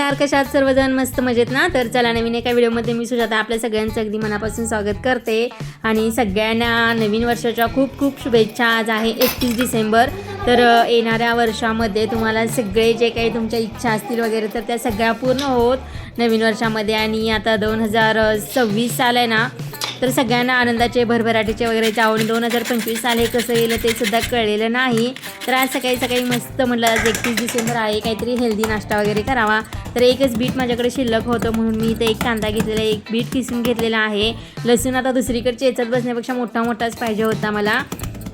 नमस्कार, कशा आहात सर्वजण? मस्त मजेत ना? तर चला, नवीन एका व्हिडिओमध्ये मी सुजाता आपल्या सगळ्यांचं अगदी मनापासून स्वागत करते आणि सगळ्यांना नवीन वर्षाच्या खूप खूप शुभेच्छा. आज आहे 31 डिसेंबर. तर येणाऱ्या वर्षामध्ये तुम्हाला सगळे जे काही तुमच्या इच्छा असतील वगैरे तर त्या सगळ्या पूर्ण होत नवीन वर्षामध्ये. आणि आता 2026 साल आहे ना, तर सगळ्यांना आनंदाचे भरभराटीचे वगैरे जाऊन 2025 साल हे कसं येईल ते सुद्धा कळलेलं नाही. तर आज सकाळी सकाळी मस्त म्हटलं आज 31 डिसेंबर आहे, काहीतरी हेल्दी नाश्ता वगैरे करावा. तर एकच बीट माझ्याकडे शिल्लक होतं म्हणून मी इथे एक कांदा घेतलेला आहे, एक बीट किसून घेतलेला आहे. लसूण आता दुसरीकडे चेचत बसण्यापेक्षा मोठा मोठाच पाहिजे होता मला,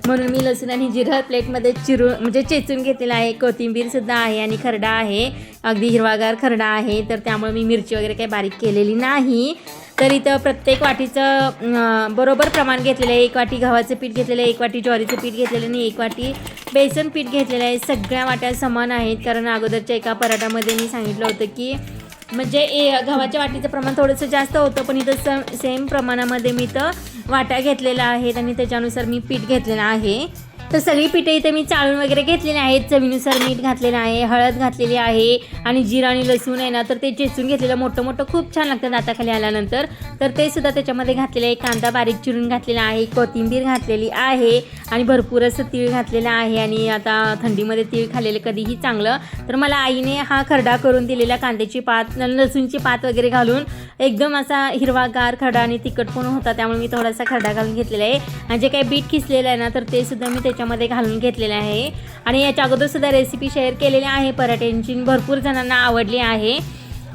म्हणून मी लसूण आणि जिरं प्लेटमध्ये म्हणजे चेचून घेतलेला आहे. कोथिंबीरसुद्धा आहे आणि खरडा आहे, अगदी हिरवागार खरडा आहे. तर त्यामुळे मी मिरची वगैरे काही बारीक केलेली नाही. तर इथं प्रत्येक वाटीचं बरोबर प्रमाण घेतलेलं आहे. 1 वाटी गव्हाचं पीठ घेतलेलं आहे, 1 वाटी ज्वारीचं पीठ घेतलेलं आणि 1 वाटी बेसन पीठ घेतलेलं आहे. सगळ्या वाट्या समान आहेत, कारण अगोदरच्या एका पराठामध्ये मी सांगितलं होतं की म्हणजे गव्हाच्या वाटीचं प्रमाण थोडंसं जास्त होतं, पण इथं सेम प्रमाणामध्ये मी इथं वाट्या घेतलेल्या आहेत आणि त्याच्यानुसार मी पीठ घेतलेलं आहे. तर सगळी पिठे इथे मी चाळून वगैरे घेतलेली आहेत. चवीनुसार मीठ घातलेलं आहे, हळद घातलेली आहे आणि जिरं आणि लसूण आहे ना, तर ते चेचून घेतलेलं मोठं मोठं खूप छान लागतं दाताखाली आल्यानंतर. तर ते सुद्धा त्याच्यामध्ये घातलेलं आहे. कांदा बारीक चिरून घातलेला आहे, कोथिंबीर घातलेली आहे आणि भरपूर असं तीळ घातलेलं आहे. आणि आता थंडीमध्ये तीळ खाल्लेलं कधीही चांगलं. तर मला आईने हा खरडा करून दिलेला, कांद्याची पात लसूणची पात वगैरे घालून एकदम असा हिरवागार खरडा आणि तिखट पण होता, त्यामुळे मी थोडासा खरडा घालून घेतलेला आहे. आणि जे काही बीट खिसलेलं आहे ना, तर ते सुद्धा मी त्याच्यामध्ये घालून घेतलेले आहे. आणि याच्या अगोदर सुद्धा रेसिपी शेअर केलेली आहे पराठ्यांची, भरपूर जणांना आवडली आहे.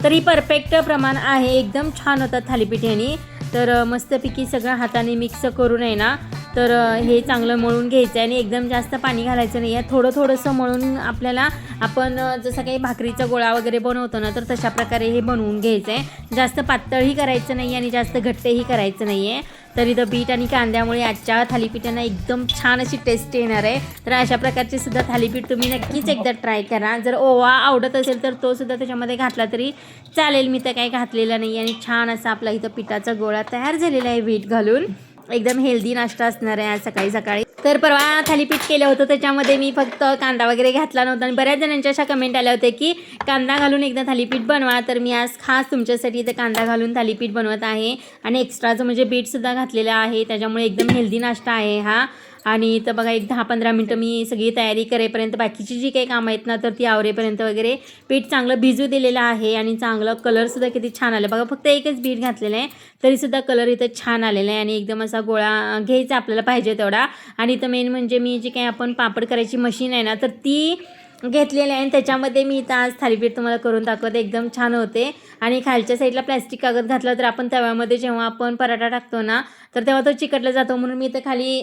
तर ही परफेक्ट प्रमाण आहे, एकदम छान होतात थालीपीठ ह्यानी. तर मस्तपैकी सगळं हाताने मिक्स करून आहे ना, तर हे चांगलं मळून घ्यायचं आहे आणि एकदम जास्त पाणी घालायचं नाही आहे. थोडं थोडंसं मळून आपल्याला आपण जसं काही भाकरीचा गोळा वगैरे बनवतो ना, तर तशा प्रकारे हे बनवून घ्यायचं आहे. जास्त पातळही करायचं नाही आणि जास्त घट्टही करायचं नाही आहे. तर इथं बीट आणि कांद्यामुळे आजच्या थालीपीठांना एकदम छान अशी टेस्ट येणार आहे. तर अशा प्रकारचे सुद्धा थालीपीठ तुम्ही नक्कीच एकदा ट्राय करा. जर ओवा आवडत असेल तर तो सुद्धा त्याच्यामध्ये घातला तरी चालेल, मी तर काही घातलेला नाही. आणि छान असा आपला इथं पिठाचा गोळा तयार झालेला आहे बीट घालून. एकदम हेल्दी नाश्ता असणार आहे आज सकाळी सकाळी. तर परवा थालीपीठ केलं होतं, त्याच्यामध्ये मी फक्त कांदा वगैरे घातला नव्हता आणि बऱ्याच जणांच्या अशा कमेंट आल्या होत्या की कांदा घालून एकदा थालीपीठ बनवा. तर मी आज खास तुमच्यासाठी इथं कांदा घालून थालीपीठ बनवत आहे आणि एक्स्ट्राचं म्हणजे बीटसुद्धा घातलेलं आहे, त्याच्यामुळे एकदम हेल्दी नाश्ता आहे हा. आणि इथं बघा एक 10-15 मिनटं मी सगळी तयारी करेपर्यंत, बाकीची जी काही कामं आहेत ना, तर ती आवरेपर्यंत वगैरे पीठ चांगलं भिजू दिलेलं आहे. आणि चांगलं कलरसुद्धा किती छान आलं बघा. फक्त एकच बीट घातलेलं आहे तरीसुद्धा कलर इथं छान आलेला आहे. आणि एकदम असा गोळा घ्यायचा आपल्याला पाहिजे तेवढा. आणि इथं मेन म्हणजे मी जी काही आपण पापड करायची मशीन आहे ना, तर ती घेतलेले आहे आणि त्याच्यामध्ये मी इथं आज थालीपीठ तुम्हाला करून दाखवते. एकदम छान होते. आणि खालच्या साईडला प्लॅस्टिक कागद घातला तर आपण तव्यामध्ये जेव्हा आपण पराठा टाकतो ना, तर तेव्हा तो चिकटला जातो, म्हणून मी इथं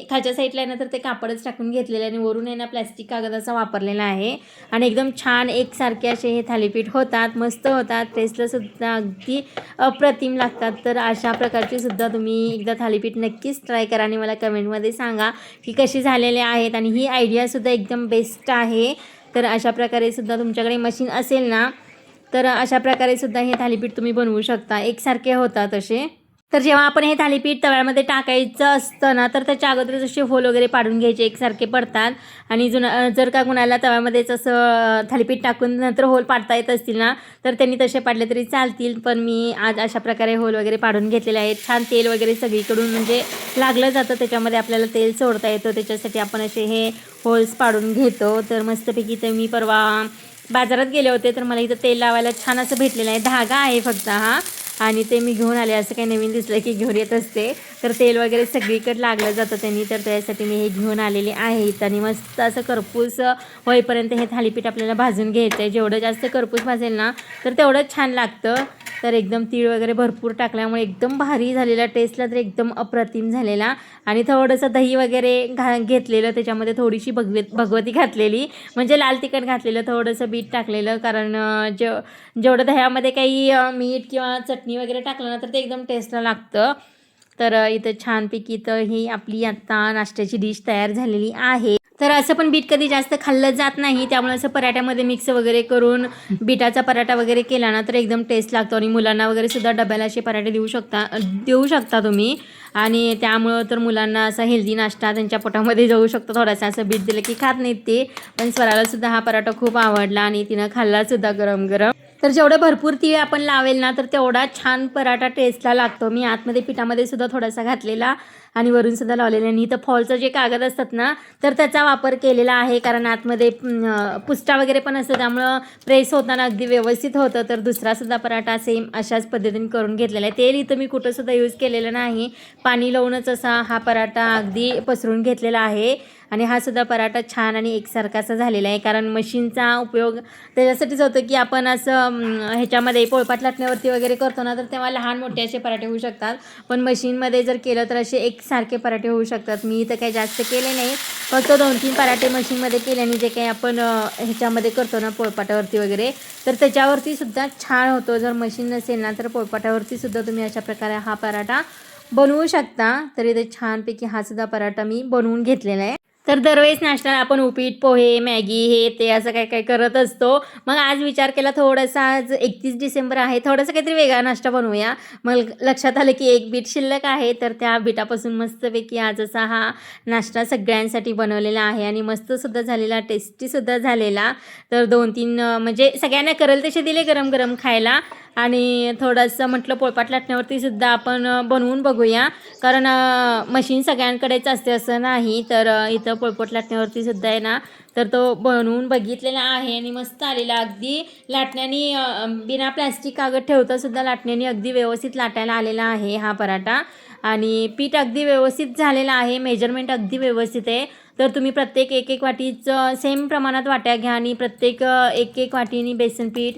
खालच्या साईडला आहे ना, तर ते कापडच टाकून घेतलेलं आहे आणि वरून आहे ना प्लॅस्टिक कागद असा वापरलेला आहे. आणि एकदम छान एकसारखे असे हे थालीपीठ होतात, मस्त होतात, टेस्टला सुद्धा अगदी अप्रतिम लागतात. तर अशा प्रकारची सुद्धा तुम्ही एकदा थालीपीठ नक्कीच ट्राय करा आणि मला कमेंटमध्ये सांगा की कशी झालेले आहेत. आणि ही आयडियासुद्धा एकदम बेस्ट आहे. तर अशा प्रकारे सुद्धा तुमच्याकडे मशीन असेल ना, तर अशा प्रकारे सुद्धा हे थालीपीठ तुम्ही बनवू शकता, एकसारखे होतात असे. तर जेव्हा आपण हे थालीपीठ तव्यामध्ये टाकायचं असतं ना, तर त्याच्या अगोदरच असे होल वगैरे पाडून घ्यायचे, एकसारखे पडतात. आणि जर का कुणाला तव्यामध्येच असं थालीपीठ टाकून नंतर होल पाडता येत असतील ना, तर त्यांनी तसे पाडले तरी चालतील. पण मी आज अशा प्रकारे होल वगैरे पाडून घेतलेले आहेत. छान तेल वगैरे सगळीकडून म्हणजे लागलं जातं, त्याच्यामध्ये आपल्याला तेल सोडता येतं, त्याच्यासाठी आपण असे हे होल्स पाडून घेतो. तर मस्तपैकी ते मी परवा बाजारात गेले होते, तर मला इथं तेल लावायला छान असं भेटलेलं आहे. धागा आहे फक्त हा, आणि ते मी घेऊन आले. असं काही नवीन दिसलं की घेऊन येत असते. तर तेल वगैरे सगळीकडे लागलं जातं त्यांनी, तर त्यासाठी मी हे घेऊन आलेले आहेत. आणि मस्त असं करपूस होईपर्यंत हे थालीपीठ आपल्याला भाजून घ्यायचं आहे. जेवढं जास्त करपूस भाजेल ना, तर तेवढंच छान लागतं. तर एकदम तीळ वगैरे भरपूर टाकल्यामुळे एकदम भारी झालेला, टेस्टला तर एकदम अप्रतिम झालेला. आणि थोडंसं दही वगैरे घेतलेलं, त्याच्यामध्ये थोडीशी भगवती घातलेली, म्हणजे लाल तिखट घातलेलं, थोडंसं बीट टाकलेलं, कारण जेवढं दह्यामध्ये काही मीठ किंवा चटणी वगैरे टाकलं ना, तर ते एकदम टेस्टला लागतं. तर इथं छानपैकी तर ही आपली आत्ता नाश्त्याची डिश तयार झालेली आहे. तर असं पण बीट कधी जास्त खाल्लं जात नाही, त्यामुळे असं पराठ्यामध्ये मिक्स वगैरे करून बीटाचा पराठा वगैरे केला ना, तर एकदम टेस्ट लागतो. आणि मुलांना वगैरे सुद्धा डब्याला असे पराठे देऊ शकता तुम्ही. आणि त्यामुळं तर मुलांना असा हेल्दी नाश्ता त्यांच्या पोटामध्ये जाऊ शकतो. थोडासा असं बीट दिलं की खात नाहीत ते, पण स्वराला सुद्धा हा पराठा खूप आवडला आणि तिनं खाल्ला सुद्धा गरम गरम. तर जेवढं भरपूर तीळ आपण लावेल ना तर तेवढा छान पराठा टेस्टला लागतो. मी आतमध्ये पिठामध्ये सुद्धा थोडासा घातलेला आणि वरून सुद्धा लावलेलं. आणि इथं फॉलचं जे कागद असतात ना तर त्याचा वापर केलेला आहे, कारण आतमध्ये पुष्टा वगैरे पण असतं, त्यामुळं प्रेस होताना अगदी व्यवस्थित होतं. तर दुसरासुद्धा पराठा सेम अशाच पद्धतीने करून घेतलेला आहे. तेल इथं मी कुठंसुद्धा यूज केलेलं नाही, पाणी लावूनच असा हा पराठा अगदी पसरून घेतलेला आहे. आणि हा सुद्धा पराठा छान आणि एकसारखा असा झालेला आहे, कारण मशीनचा उपयोग त्याच्यासाठीच होतं की आपण असं ह्याच्यामध्ये पोळपाट लाटण्यावरती वगैरे करतो ना तर तेव्हा लहान मोठे असे पराठे होऊ शकतात, पण मशीनमध्ये जर केलं तर असे एकसारखे पराठे होऊ शकतात. मी तर काही जास्त केले नाही, फक्त 2-3 पराठे मशीनमध्ये केल्याने जे काही आपण ह्याच्यामध्ये करतो ना पोळपाटावरती वगैरे तर त्याच्यावरती सुद्धा छान होतो. जर मशीन नसेल ना तर पोळपाटावरती सुद्धा तुम्ही अशा प्रकारे हा पराठा बनवू शकता. तर इथे छानपैकी हा सुद्धा पराठा मी बनवून घेतलेला आहे. तर दरवेळेस नाश्त्याला आपण उपीट, पोहे, मॅगी हे ते असं काय काय करत असतो. मग आज विचार केला थोडासा, आज 31 डिसेंबर आहे, थोडासा काहीतरी वेगळा नाश्ता बनवूया. मग लक्षात आलं की एक बीट शिल्लक आहे, तर त्या बीटापासून मस्तपैकी आज असा हा नाश्ता सगळ्यांसाठी बनवलेला आहे आणि मस्तसुद्धा झालेला, टेस्टीसुद्धा झालेला. तर 2-3 म्हणजे सगळ्यांना करेल तसे दिले गरम गरम खायला. आणि थोडंसं म्हटलं पोळपाट लाटण्यावरती सुद्धा आपण बनवून बघूया, कारण मशीन सगळ्यांकडेच असते असं नाही. तर इथं पोळपाट लाटण्यावरती सुद्धा आहे ना तर तो बनवून बघितलेला आहे आणि मस्त आलेला. अगदी लाटण्याने बिना प्लॅस्टिक कागद ठेवता सुद्धा लाटण्याने अगदी व्यवस्थित लाटायला आलेला आहे हा पराठा. आणि पीठ अगदी व्यवस्थित झालेलं आहे, मेजरमेंट अगदी व्यवस्थित आहे. तर तुम्ही प्रत्येक एक वाटीचं सेम प्रमाणात वाट्या घ्या आणि प्रत्येक एक वाटीनी बेसन पीठ,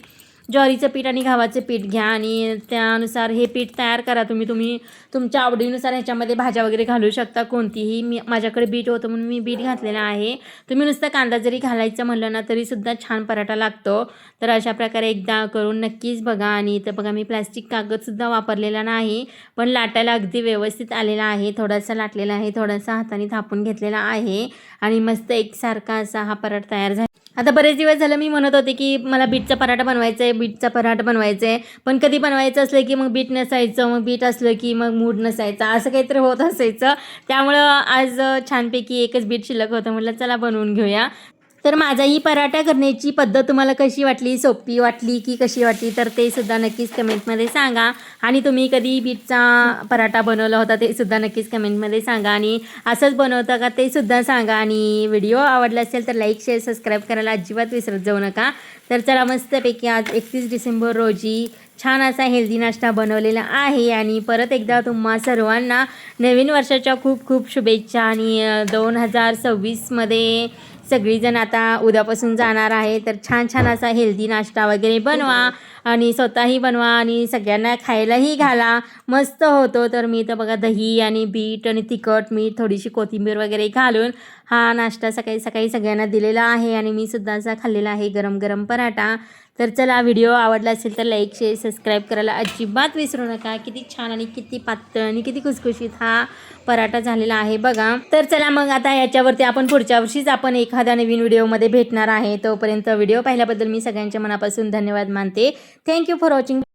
ज्वारीचं पीठ आणि गव्हाचं पीठ घ्या आणि त्यानुसार हे पीठ तयार करा. तुम्ही तुमच्या आवडीनुसार ह्याच्यामध्ये भाज्या वगैरे घालू शकता कोणतीही. माझ्याकडे बीट होतं म्हणून मी बीट घातलेलं आहे. तुम्ही नुसतं कांदा जरी घालायचं म्हणलं ना तरीसुद्धा छान पराठा लागतो. तर अशा प्रकारे एकदा करून नक्कीच बघा. आणि इथं बघा मी प्लॅस्टिक कागदसुद्धा वापरलेला नाही, पण लाटायला अगदी व्यवस्थित आलेला आहे. थोडासा लाटलेला आहे, थोडासा हाताने थापून घेतलेला आहे आणि मस्त एकसारखा असा हा पराठा तयार झाला. आता बरेच दिवस झालं मी म्हणत होते की मला बीटचा पराठा बनवायचा आहे, बीटचा पराठा बनवायचा आहे, पण कधी बनवायचं असलं की मग बीट नसायचं, मग बीट असलं की मग मूड नसायचा, असं काहीतरी होत असायचं. त्यामुळं आज छानपैकी एकच बीट शिल्लक होतं, म्हटलं चला बनवून घेऊया. तर माझा ही पराठा करण्याची पद्धत तुम्हाला कशी वाटली, सोपी वाटली की कशी वाटली, तर ते सुद्धा नक्कीच कमेंटमध्ये सांगा. आणि तुम्ही कधी बीटचा पराठा बनवला होता ते सुद्धा नक्कीच कमेंटमध्ये सांगा. आणि असंच बनवता का ते सुद्धा सांगा. आणि व्हिडिओ आवडला असेल तर लाईक, शेअर, सबस्क्राईब करायला अजिबात विसरत जाऊ नका. तर चला मस्तपैकी आज 31 डिसेंबर रोजी छान असा हेल्दी नाश्ता बनवलेला आहे. आणि परत एकदा तुम्हा सर्वांना नवीन वर्षाच्या खूप खूप शुभेच्छा. आणि 2026मध्ये सगळीजण आता उद्यापासून जाणार आहे, तर छान छान असा हेल्दी नाश्ता वगैरे बनवा आणि स्वतःही बनवा आणि सगळ्यांना खायलाही घाला, मस्त होतो. तर मी तर बघा दही आणि बीट आणि तिखट मीठ थोडीशी कोथिंबीर वगैरे घालून हा नाश्ता सकाळी सकाळी सगळ्यांना दिलेला आहे आणि मी सुद्धा असा खाल्लेला आहे गरम गरम पराठा. तर चला व्हिडिओ आवडला असेल तर लाईक, शेअर, सबस्क्राईब करायला अजिबात विसरू नका. किती छान आणि किती पातळ आणि किती खुसखुशीत हा पराठा झालेला आहे बघा. तर चला मग आता याच्यावरती आपण पुढच्या वर्षीच आपण एखाद्या नवीन व्हिडिओमध्ये भेटणार आहे. तोपर्यंत व्हिडिओ पाहिल्याबद्दल मी सगळ्यांच्या मनापासून धन्यवाद मानते. Thank you for watching.